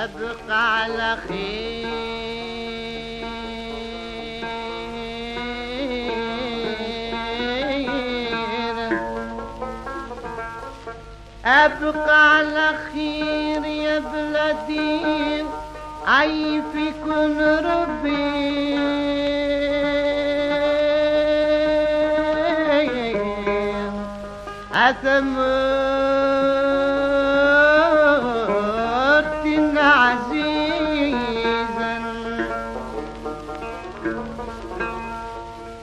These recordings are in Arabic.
أبقى على خير أبقى على خير يا بلادي عيفكن ربي أثمرت عزيزا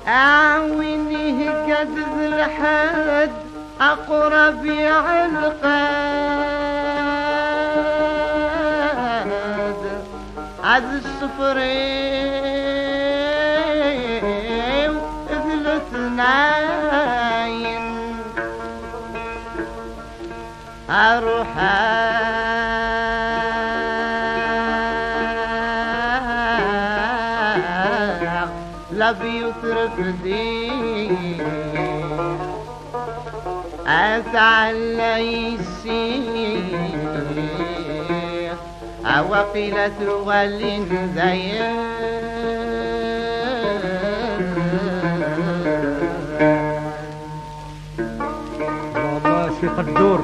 أعوينه كذب الحد أقرب القاد عز الصفرين اثنين أروح لبيوت رفدي أتعلى يسير أوقلة غل زين والله شيخ الدور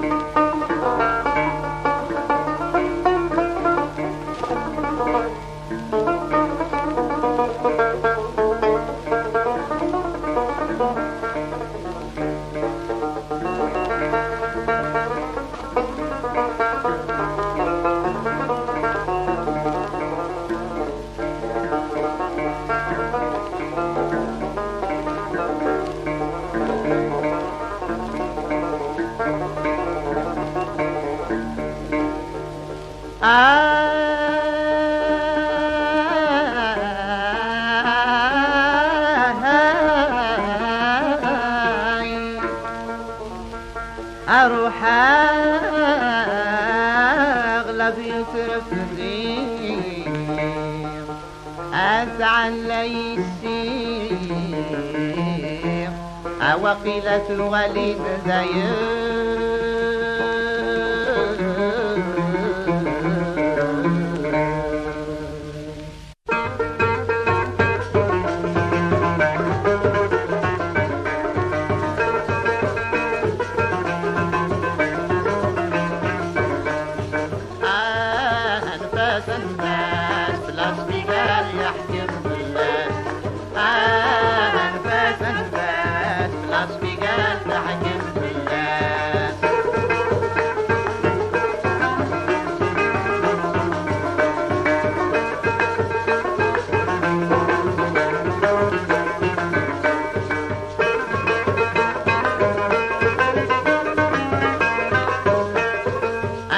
أروح أغلب يترفني أتعلى يسير أوقلة ولد زير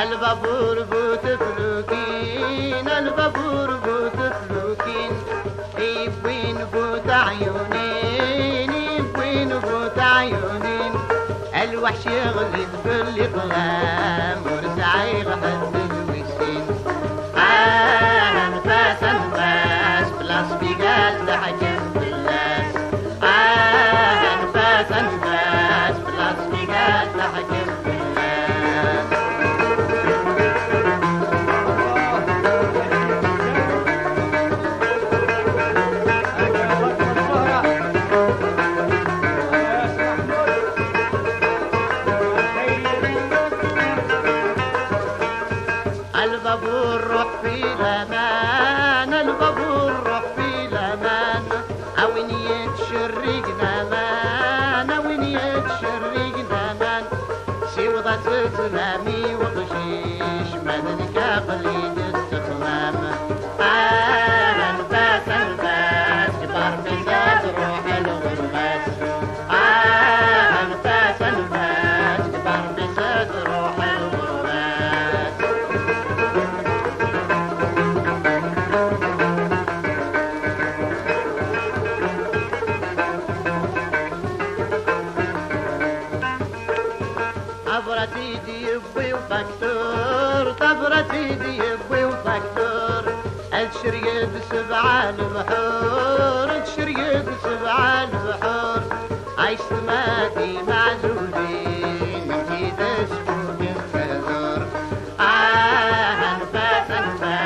البابور بوت فلوكين البابور بوت فلوكين يبين بوت عيونين يبين بوت عيونين الوحش يغلب بالإقلام ورسعي غحد الوسين أنفاس أنفاس بلاس بيقال تحكم بالناس أنفاس أنفاس بلاس بيقال تحكم البابور روح في الأمان البابور روح في الأمان أوين يتشرق نامان أوين يتشرق نامان سيوضة تزلامي وغشيش مدنك قليل استخمام أنفاس أنفاس كبار بزاد روح الغرباس أنفاس أنفاس كبار بزاد روح الغرباس عبرت ايدي يبوي وفاكتور طبرت ايدي يبوي وفاكتور الشريد سبع البحور الشريد سبع البحور عايش سماتي معزولين انتي تشكو بالخزور انفاس انفاس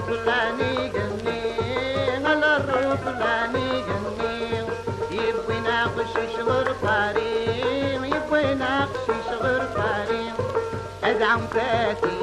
فلاني قني على الروح فلاني قني يبغي ناقش شغل طاريم يبغي ناقش شغل طاريم أدعم فاتي